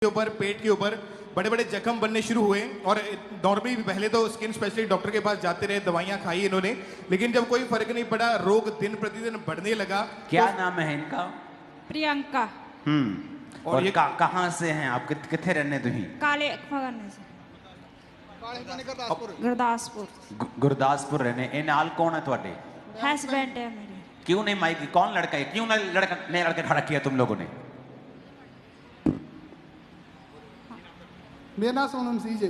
के ऊपर, पेट के ऊपर बड़े बड़े जख्म बनने शुरू हुए। और नॉर्मली पहले तो स्किन स्पेशलिस्ट डॉक्टर के पास जाते रहे, दवाइयां खाई इन्होंने, लेकिन जब कोई फर्क नहीं पड़ा, रोग दिन प्रतिदिन बढ़ने लगा। क्या नाम है इनका? प्रियंका। और ये कहाँ से हैं आप? किथे रहने तुही? काले फगने से गुरदासपुर। गुरदासपुर रहने। ए नाल कौन है ਤੁਹਾਡੇ? हस्बैंड है मेरे। क्यों नहीं माइक? कौन लड़का है? क्यों नहीं लड़के खड़ा किया तुम लोगों ने? मेरा नाम सोनम सीज है,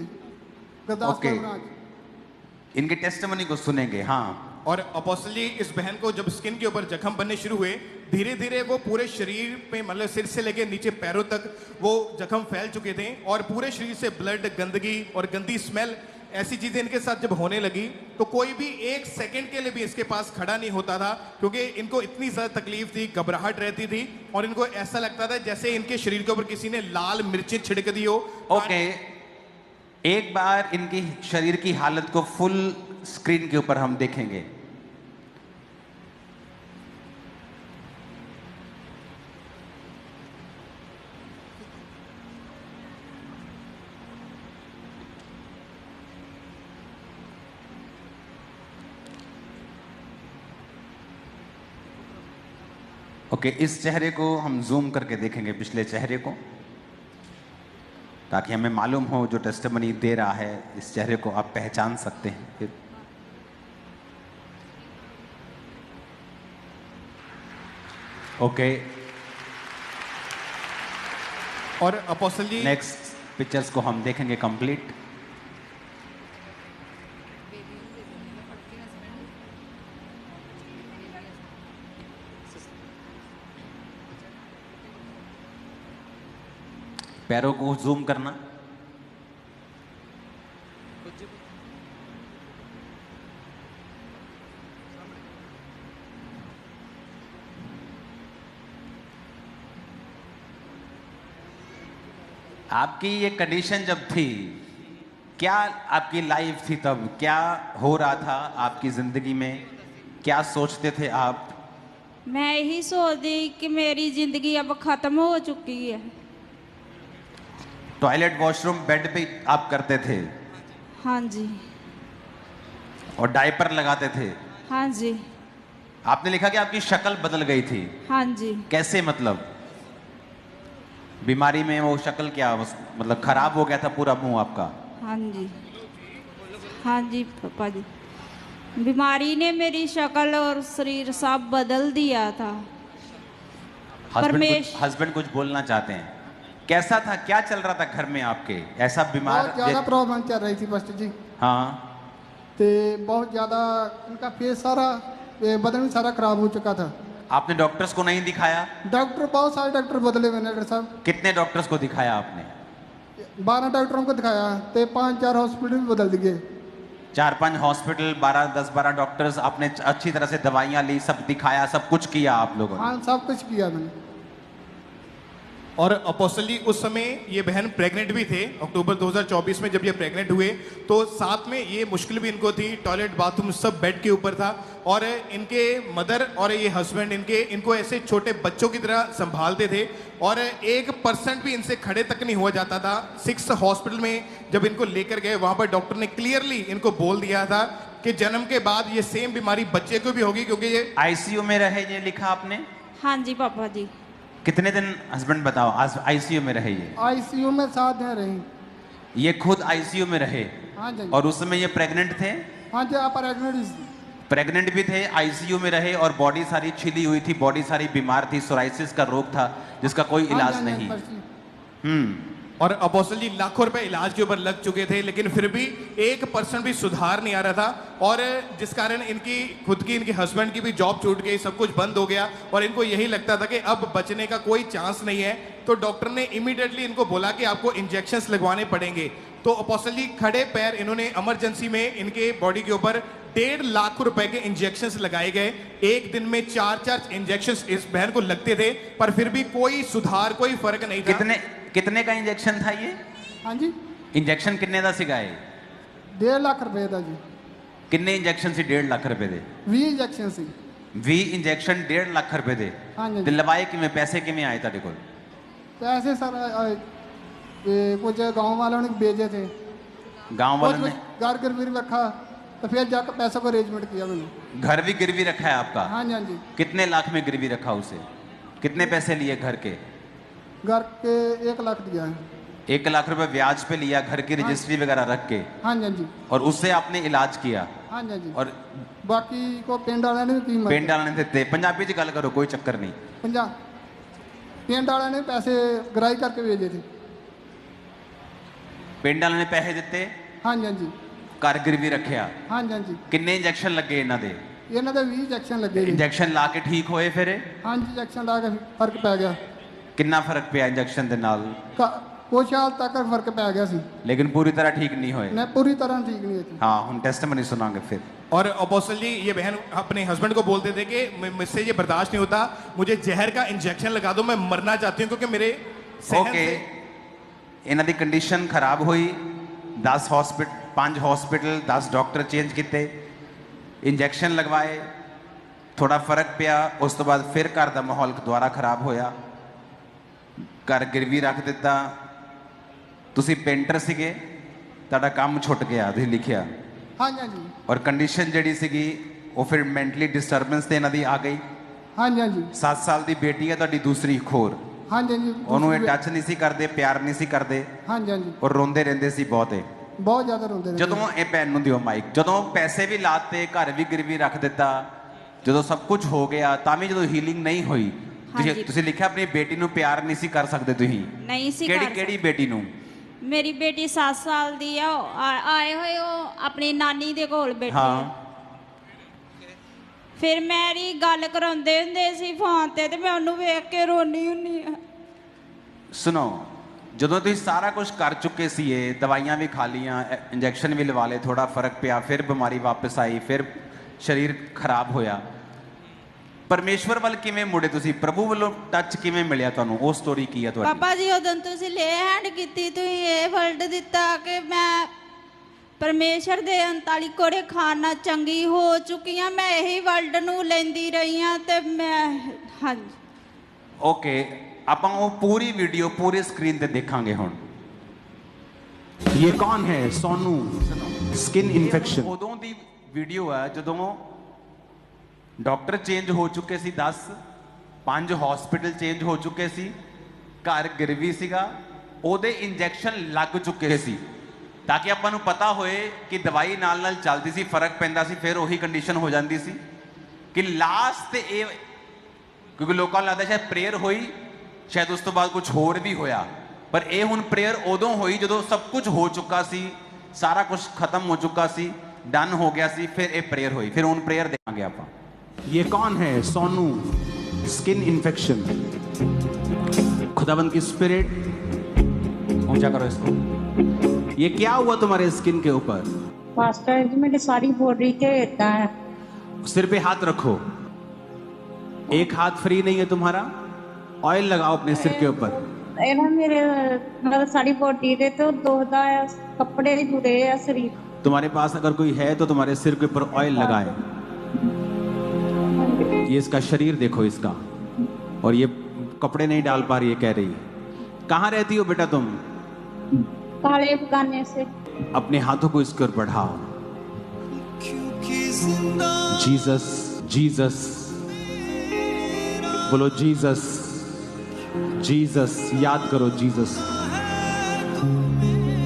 गुरदासपुर ब्रांच। इनके टेस्टिमनी को सुनेंगे। हाँ। और अपोस्टल जी, इस बहन को जब स्किन के ऊपर जख्म बनने शुरू हुए, धीरे धीरे वो पूरे शरीर पे, मतलब सिर से लेके नीचे पैरों तक वो जख्म फैल चुके थे और पूरे शरीर से ब्लड, गंदगी और गंदी स्मेल, ऐसी चीजें इनके साथ जब होने लगी तो कोई भी एक सेकंड के लिए भी इसके पास खड़ा नहीं होता था, क्योंकि इनको इतनी ज्यादा तकलीफ थी, घबराहट रहती थी और इनको ऐसा लगता था जैसे इनके शरीर के ऊपर किसी ने लाल मिर्चें छिड़क दी हो। ओके, एक बार इनकी शरीर की हालत को फुल स्क्रीन के ऊपर हम देखेंगे। ओके, इस चेहरे को हम जूम करके देखेंगे, पिछले चेहरे को, ताकि हमें मालूम हो जो टेस्टिमनी दे रहा है इस चेहरे को आप पहचान सकते हैं फिर। ओके, और अपोस्टल जी, नेक्स्ट पिक्चर्स को हम देखेंगे कंप्लीट। पैरों को जूम करना। आपकी ये कंडीशन जब थी, क्या आपकी लाइफ थी तब? क्या हो रहा था आपकी जिंदगी में? क्या सोचते थे आप? मैं यही सोचती कि मेरी जिंदगी अब खत्म हो चुकी है। टॉयलेट, वॉशरूम, बेड पे आप करते थे? हाँ जी। और डायपर लगाते थे? हाँ जी। आपने लिखा कि आपकी शक्ल बदल गई थी। हाँ जी। कैसे मतलब? बीमारी में वो शक्ल क्या, मतलब खराब हो गया था पूरा मुंह आपका? हाँ जी। हाँ जी पापा जी, बीमारी ने मेरी शक्ल और शरीर सब बदल दिया था। हस्बैंड कुछ बोलना चाहते हैं? कैसा था, क्या चल रहा था घर में आपके? ऐसा बीमार? बहुत ज्यादा प्रॉब्लम चल रही थी पास्टर जी। हाँ। ते बहुत ज्यादा उनका फेस सारा, बदन भी सारा खराब हो चुका था। आपने डॉक्टर्स को नहीं दिखाया? डॉक्टर, बहुत सारे डॉक्टर बदले हुए डॉक्टर साहब। कितने डॉक्टर्स को दिखाया आपने? 12 डॉक्टरों को दिखाया, ते 5-4 हॉस्पिटल भी बदल दिए। 4-5 हॉस्पिटल, 10-12 डॉक्टर्स, आपने अच्छी तरह से दवाइयां ली, सब दिखाया, सब कुछ किया आप लोगों ने? हाँ, सब कुछ किया मैंने। और अपोस्टल जी, उस समय ये बहन प्रेग्नेंट भी थे। अक्टूबर 2024 में जब ये प्रेग्नेंट हुए तो साथ में ये मुश्किल भी इनको थी, टॉयलेट, बाथरूम सब बेड के ऊपर था और इनके मदर और ये हस्बैंड इनको ऐसे छोटे बच्चों की तरह संभालते थे और 1% भी इनसे खड़े तक नहीं हुआ जाता था। 6 हॉस्पिटल में जब इनको लेकर गए, वहां पर डॉक्टर ने क्लियरली इनको बोल दिया था कि जन्म के बाद ये सेम बीमारी बच्चे को भी होगी, क्योंकि ये आईसीयू में रहे, ये लिखा आपने? हाँ जी पापा जी। कितने दिन हस्बैंड बताओ आईसीयू में रहे? ये आईसीयू में 7 दिन रही। ये खुद आईसीयू में रहे? हाँ जी। और उस समय ये प्रेग्नेंट थे? हाँ जी, आप प्रेग्नेंट भी थे, आईसीयू में रहे और बॉडी सारी छिली हुई थी, बॉडी सारी बीमार थी, सोराइसिस का रोग था जिसका कोई इलाज नहीं। और अपोस्टल जी, लाखों रुपए इलाज के ऊपर लग चुके थे, लेकिन फिर भी 1% भी सुधार नहीं आ रहा था और जिस कारण इनकी खुद की, इनके हस्बैंड की भी जॉब छूट गई, सब कुछ बंद हो गया और इनको यही लगता था कि अब बचने का कोई चांस नहीं है। तो डॉक्टर ने इमीडिएटली इनको बोला कि आपको इंजेक्शंस लगवाने पड़ेंगे। तो अपोस्टल जी, खड़े पैर इन्होंने इमरजेंसी में इनके बॉडी के ऊपर 1.5 लाख रुपए के इंजेक्शंस लगाए गए। एक दिन में 4 इंजेक्शंस इस बहन को लगते थे, पर फिर भी कोई सुधार, कोई फर्क नहीं था। कितने का इंजेक्शन था ये? हाँ जी। इंजेक्शन कितने का सिगाए? 1.5 लाख रुपए का जी। कितने इंजेक्शन से 1.5 लाख रुपए दे? 20 इंजेक्शन से। 20 इंजेक्शन 1.5 लाख रुपए दे? हाँ जी। ते लवाए किवें, पैसे किवें आए तेरे कोल? पैसे सर कुछ गांव वालों ने बेचे थे, गांव वालों ने घर गिरवी रखा, तो फिर जाकर पैसों को अरेंजमेंट किया मैंने। घर भी गिरवी रखा है आपका? हाँ जी, हाँ जी। कितने लाख में गिरवी रखा उसे? कितने पैसे लिए घर के? घर के 1 लाख दिया है। 1 लाख रुपए ब्याज पे लिया घर की रजिस्ट्री वगैरह रख के? हाँ जी, हाँ जी। और उससे आपने इलाज किया? हाँ जी, हाँ जी। और बाकी को पिंड वाले ने भी कीमत पिंड वाले ने दिते? पंजाबी च गल करो, कोई चक्कर नहीं। पिंड वाले ने पैसे गराई करके भेजे थे। पिंड वाले ने पैसे दिते? हाँ जी, हाँ जी। घर गिरवी रखिया? हाँ जी, हाँ जी। किन्ने इंजेक्शन लगे इन्हां दे? इन्होंने 20 इंजेक्शन लगे जी। इंजेक्शन ला के ठीक होए फिर? हाँ जी, इंजेक्शन ला के फर्क पै गया। कितना फर्क पिया इंजेक्शन दे नाल? कुछ साल तक फर्क पै गया सी, लेकिन पूरी तरह ठीक नहीं होए? नहीं, पूरी तरह ठीक नहीं हुई। हाँ, हम टेस्टमनी सुनांगे फिर। और अपोस्टल जी, ये बहन अपने हस्बैंड को बोलते थे कि मुझसे ये बर्दाश्त नहीं होता, मुझे जहर का इंजेक्शन लगा दो, मैं मरना चाहती हूँ क्योंकि मेरे ओके, इन्हां दी कंडीशन खराब हुई, 10 हॉस्पिटल 5 हॉस्पिटल 10 डॉक्टर चेंज किए, इंजेक्शन लगवाए, थोड़ा फर्क पिया, उस तो बाद फिर घर का माहौल दोबारा खराब होया, घर गिरवी रख दिता। तुसी पेंटर सीगे, तुहाडा काम छुट गया, तुसीं लिखिया। हाँ जी, हाँ जी। और कंडीशन जिहड़ी सीगी वो फिर मेंटली डिस्टर्बेंस ते इन्हां दी आ गई। हाँ जी, हाँ जी। 7 साल दी बेटी है तुहाडी दूसरी खोर। हाँ जी, हाँ जी। ਉਹਨੂੰ ਇਹ ਟੱਚ ਨਹੀਂ ਸੀ ਕਰਦੇ, ਪਿਆਰ ਨਹੀਂ ਸੀ ਕਰਦੇ। हाँ जी, हाँ जी। ਔਰ ਰੋਂਦੇ ਰਹਿੰਦੇ ਸੀ ਬਹੁਤ। बहुत ज्यादा रोंदे रहे। ਜਦੋਂ ਇਹ ਭੈਣ ਨੂੰ ਦਿਓ ਮਾਈਕ, ਜਦੋਂ ਪੈਸੇ ਵੀ ਲਾਤੇ, ਘਰ ਵੀ ਗਿਰਵੀ ਰੱਖ ਦਿੱਤਾ, ਜਦੋਂ ਸਭ ਕੁਝ ਹੋ ਗਿਆ, ਤਾਂ ਵੀ ਜਦੋਂ ਹੀਲਿੰਗ ਨਹੀਂ ਹੋਈ, ਤੁਸੀਂ ਲਿਖਿਆ ਆਪਣੀ ਬੇਟੀ ਨੂੰ ਪਿਆਰ ਨਹੀਂ ਸੀ ਕਰ ਸਕਦੇ ਤੁਸੀਂ? ਨਹੀਂ ਸੀ ਕਿਹੜੀ ਕਰ ਕਿਹੜੀ ਬੇਟੀ ਨੂੰ? ਮੇਰੀ ਬੇਟੀ 7 ਸਾਲ ਦੀ ਆ, ਆਏ ਹੋਏ ਉਹ ਆਪਣੀ ਨਾਨੀ ਦੇ ਕੋਲ ਬੈਠੇ। ਹਾਂ, ਫਿਰ ਮੇਰੀ ਗੱਲ ਕਰਾਉਂਦੇ ਹੁੰਦੇ ਸੀ ਫੋਨ ਤੇ ਮੈਂ ਉਹਨੂੰ ਵੇਖ ਕੇ ਰੋਣੀ ਹੁੰਨੀ ਆ। ਸੁਣੋ, ਜਦੋਂ ਤੁਸੀਂ ਸਾਰਾ ਕੁਝ ਕਰ ਚੁੱਕੇ ਸੀ, ਇਹ ਦਵਾਈਆਂ ਵੀ ਖਾ ਲੀਆਂ, ਇੰਜੈਕਸ਼ਨ ਵੀ ਲਵਾ ਲਏ, ਥੋੜਾ ਫਰਕ ਪਿਆ, ਫਿਰ ਬਿਮਾਰੀ ਵਾਪਸ ਆਈ, ਫਿਰ ਸਰੀਰ ਖਰਾਬ ਹੋਇਆ, ਪਰਮੇਸ਼ਵਰ ਵੱਲ ਕਿਵੇਂ ਮੁੜੇ ਤੁਸੀਂ? ਪ੍ਰਭੂ ਵੱਲੋਂ ਟੱਚ ਕਿਵੇਂ ਮਿਲਿਆ ਤੁਹਾਨੂੰ? ਉਹ ਸਟੋਰੀ ਕੀ ਹੈ ਤੁਹਾਡੀ? ਪਾਪਾ ਜੀ, ਉਦੋਂ ਤੁਸੀਂ ਲੈ ਹੈਂਡ ਕੀਤੀ, ਤੁਸੀਂ ਇਹ ਵਰਡ ਦਿੱਤਾ ਕਿ ਮੈਂ ਪਰਮੇਸ਼ਰ ਦੇ 39 ਕੋੜੇ ਖਾਣਾ ਚੰਗੀ ਹੋ ਚੁੱਕੀ ਹਾਂ। ਮੈਂ ਇਹੀ ਵਰਡ ਨੂੰ ਲੈਂਦੀ ਰਹੀ ਹਾਂ ਤੇ ਮੈਂ ਹਾਂਜੀ। ਓਕੇ, ਆਪਾਂ ਉਹ ਪੂਰੀ ਵੀਡੀਓ ਪੂਰੇ ਸਕਰੀਨ ਤੇ ਦੇਖਾਂਗੇ ਹੁਣ। ये कौन है? Sonu, skin infection. ਉਦੋਂ ਦੀ ਵੀਡੀਓ ਹੈ ਜਦੋਂ ਡਾਕਟਰ ਚੇਂਜ ਹੋ ਚੁੱਕੇ ਸੀ 10, 5 ਹਸਪੀਟਲ ਚੇਂਜ ਹੋ ਚੁੱਕੇ ਸੀ, ਘਰ ਗਿਰਵੀ ਸੀਗਾ, ਉਹਦੇ ਇੰਜੈਕਸ਼ਨ ਲੱਗ ਚੁੱਕੇ ਸੀ, ਤਾਂ ਕਿ ਆਪਾਂ ਨੂੰ ਪਤਾ ਹੋਏ ਕਿ ਦਵਾਈ ਨਾਲ ਨਾਲ ਚੱਲਦੀ ਸੀ, ਫਰਕ ਪੈਂਦਾ ਸੀ, ਫਿਰ ਉਹੀ ਕੰਡੀਸ਼ਨ ਹੋ ਜਾਂਦੀ ਸੀ ਕਿ ਲਾਸਟ ਤੇ ਇਹ, ਕਿਉਂਕਿ ਲੋਕਾਂ ਨੂੰ ਲੱਗਦਾ ਸ਼ਾਇਦ ਪ੍ਰੇਅਰ ਹੋਈ, ਸ਼ਾਇਦ ਉਸ ਤੋਂ ਬਾਅਦ ਕੁਝ ਹੋਰ ਵੀ ਹੋਇਆ, ਪਰ ਇਹ ਹੁਣ ਪ੍ਰੇਅਰ ਉਦੋਂ ਹੋਈ ਜਦੋਂ ਸਭ ਕੁਝ ਹੋ ਚੁੱਕਾ ਸੀ, ਸਾਰਾ ਕੁਝ ਖਤਮ ਹੋ ਚੁੱਕਾ ਸੀ, ਡਨ ਹੋ ਗਿਆ ਸੀ, ਫਿਰ ਇਹ ਪ੍ਰੇਅਰ ਹੋਈ। ਫਿਰ ਹੁਣ ਪ੍ਰੇਅਰ ਦੇਖਾਂਗੇ ਆਪਾਂ। ये कौन है? Sonu, skin infection. खुदाबंद की स्पिरिट, ऊंचा करो इसको। ये क्या हुआ तुम्हारे स्किन के ऊपर? पास्टर जी, मेरी सारी बॉडी के इतना है। सिर पे हाथ रखो। एक हाथ फ्री नहीं है तुम्हारा? ऑयल लगाओ अपने सिर के ऊपर। ਇਹ ਨਾ ਮੇਰੇ मतलब सारी बॉडी ਦੇ तो दोहदा है, कपड़े जुड़े है शरीर। तुम्हारे पास अगर कोई है तो तुम्हारे सिर के ऊपर ऑयल लगाए। ये इसका शरीर देखो इसका, और ये कपड़े नहीं डाल पा रही है, कह रही है। कहाँ रहती हो बेटा तुम? काले बगाने से। अपने हाथों को इसके ऊपर बढ़ाओ। जीसस, जीसस बोलो, जीसस, जीसस। याद करो जीसस,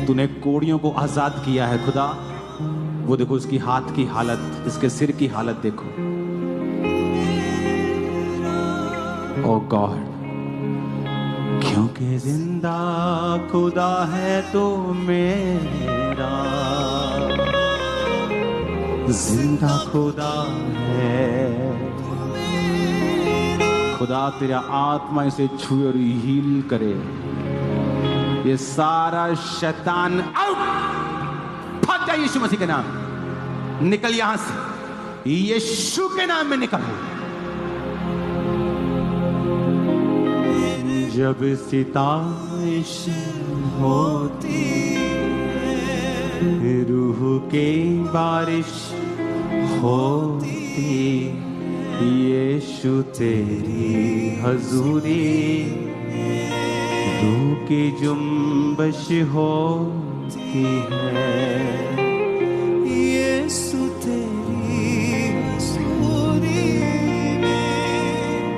तूने कोड़ियों को आजाद किया है खुदा। वो देखो इसकी हाथ की हालत, इसके सिर की हालत देखो। ओ गॉड, क्योंकि जिंदा खुदा है तो मेरा, जिंदा खुदा है। खुदा तेरा आत्मा इसे छुए और हील करे। ये सारा शैतान आउट, भाग जा यीशु मसीह के नाम, निकल यहां से, यीशु के नाम में निकल। जब सिताइश होती रूह के बारिश होती, यीशु तेरी हजूरी रूह की जुम्बश होती है।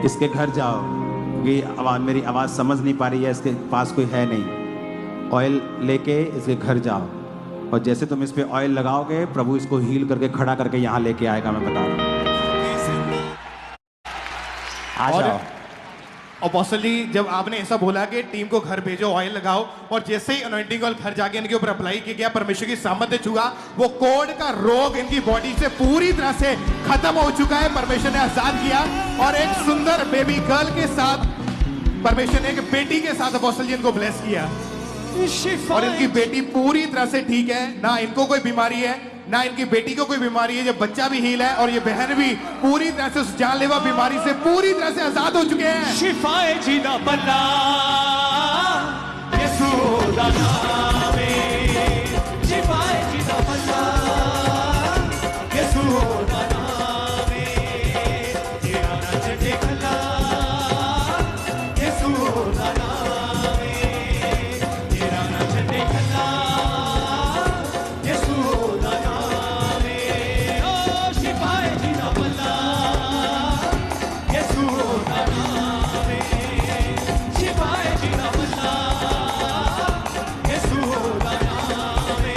इसके घर जाओ, ये आवाज, मेरी आवाज समझ नहीं पा रही है, इसके पास कोई है नहीं। ऑयल लेके इसके घर जाओ, और जैसे तुम इस पे ऑयल लगाओगे, प्रभु इसको हील करके खड़ा करके यहाँ लेके आएगा, मैं बता रहा हूँ। आ और जाओ। अपोस्टल जी, जब आपने ऐसा बोला कि टीम को घर भेजो, ऑयल लगाओ, और जैसे ही अनॉइंटिंग ऑयल घर जाके इनके ऊपर अप्लाई किया गया, परमेश्वर की सामर्थ्य छुआ, वो कोढ़ का रोग इनकी बॉडी से पूरी तरह से खत्म हो चुका है। परमेश्वर ने आजाद किया, और एक सुंदर बेबी गर्ल के साथ, परमेश्वर ने एक बेटी के साथ अपोस्टल जी इनको ब्लेस किया, और इनकी बेटी पूरी तरह से ठीक है, ना इनको कोई बीमारी है, ना इनकी बेटी को कोई बीमारी है। ये बच्चा भी हील है, और ये बहन भी पूरी तरह से उस जानलेवा बीमारी से पूरी तरह से आजाद हो चुके हैं। शिफाए जीना बना यीशु दा नाम है, शिफाए जीना बना यीशु दा नाम है, तेरा ना छटे खला यीशु दा नाम है, तेरा ना छटे खला यीशु दा नाम है, ओ शिफाए जीना बना यीशु दा नाम है, शिफाए जीना बना यीशु दा नाम है,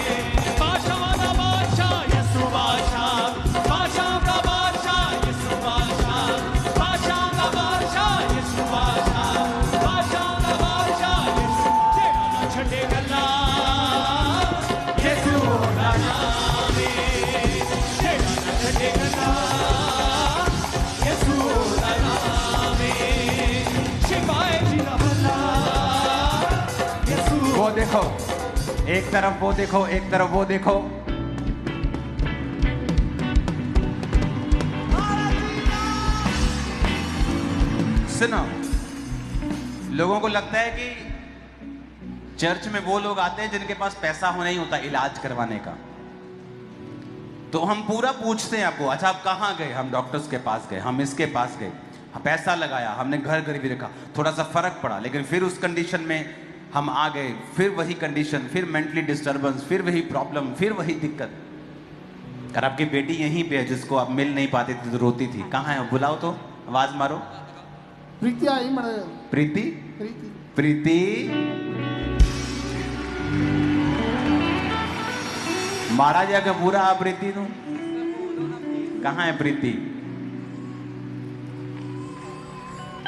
बादशाह दा बादशाह यीशु बादशाह, बादशाह का बादशाह यीशु बादशाह, बादशाह का बादशाह यीशु बादशाह, बादशाह का बादशाह यीशु, तेरा ना छटे गल्ला यीशु दा नाम है, तेरा ना छटे गल्ला यीशु दा नाम है, शिफाए जीना बना यीशु। वो देखो, एक तरफ वो देखो, एक तरफ वो देखो। सुनो, लोगों को लगता है कि चर्च में वो लोग आते हैं जिनके पास पैसा होना ही होता इलाज करवाने का। तो हम पूरा पूछते हैं आपको, अच्छा आप कहाँ गए? हम डॉक्टर्स के पास गए, हम इसके पास गए, पैसा लगाया, हमने घर गरीबी रखा, थोड़ा सा फर्क पड़ा, लेकिन फिर उस कंडीशन में हम आ गए, फिर वही कंडीशन, फिर मेंटली डिस्टर्बेंस, फिर वही प्रॉब्लम, फिर वही दिक्कत। और आपकी बेटी यहीं पे है जिसको आप मिल नहीं पाती थी तो रोती थी, कहाँ है? बुलाओ तो, आवाज मारो। प्रीति आई मरे। प्रीति, प्रीति प्रीति, मारा जाके पूरा आप प्रीति तू कहाँ है? प्रीति,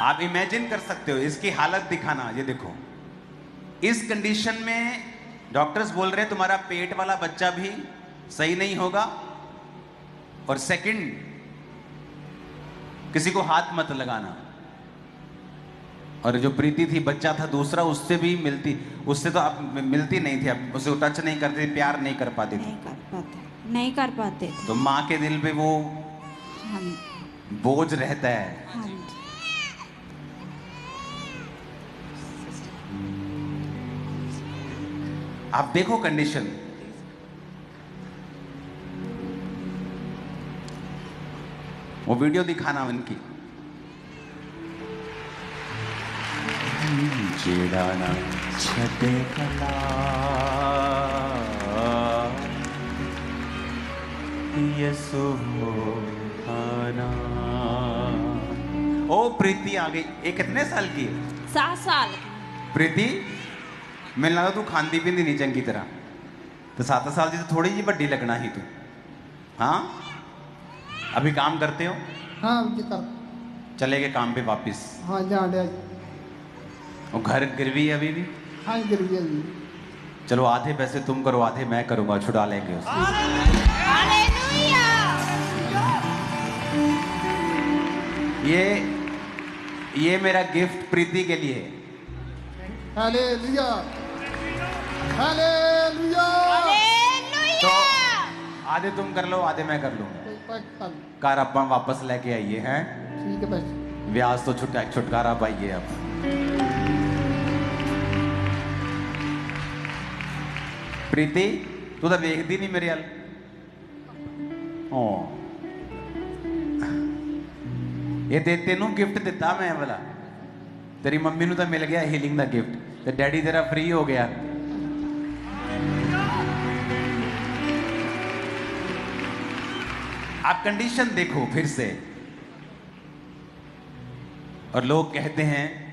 आप इमेजिन कर सकते हो इसकी हालत दिखाना। ये देखो, इस कंडीशन में डॉक्टर्स बोल रहे हैं तुम्हारा पेट वाला बच्चा भी सही नहीं होगा, और सेकंड, किसी को हाथ मत लगाना। और जो प्रीति थी, बच्चा था दूसरा, उससे भी मिलती, उससे तो आप मिलती नहीं थी, आप उसे टच नहीं करती, प्यार नहीं कर पाती थी, नहीं कर पाते थे। तो माँ के दिल पे वो हम बोझ रहता है। हाँ जी। आप देखो कंडीशन, वो वीडियो दिखाना उनकी। जेड़ा ना छटे कला यसु आना। ओ प्रीति आ गई। ये कितने साल की है? 7 साल प्रीति, मैंने लगा तू खांदी पींदी नहीं चंगी तरह, तो 7 साल की तो थोड़ी जी बड़ी लगना ही तू। हाँ, अभी काम करते हो? हाँ जी कर। चले गए काम पे वापिस? हाँ जान डे। वो घर गिरवी है अभी भी? हाँ गिर गया जी। चलो आधे पैसे तुम करो, आधे मैं करूंगा, छुड़ा लेंगे उसको। ये मेरा गिफ्ट प्रीति के लिए है। Hallelujah, hallelujah. तो आधे तुम कर लो, आधे मैं कर लूंगा। कार अपन वापस लेके आइए हैं। ठीक है बस। ब्याज तो छुटकारा पाइए अब। प्रीति, तू तो देखती नहीं मेरे हाल। ओ ये तेनू गिफ्ट दिता मैं वाला, तेरी मम्मी नू तो मिल गया हीलिंग का गिफ्ट। तो डैडी तेरा फ्री हो गया। आप कंडीशन देखो फिर से। और लोग कहते हैं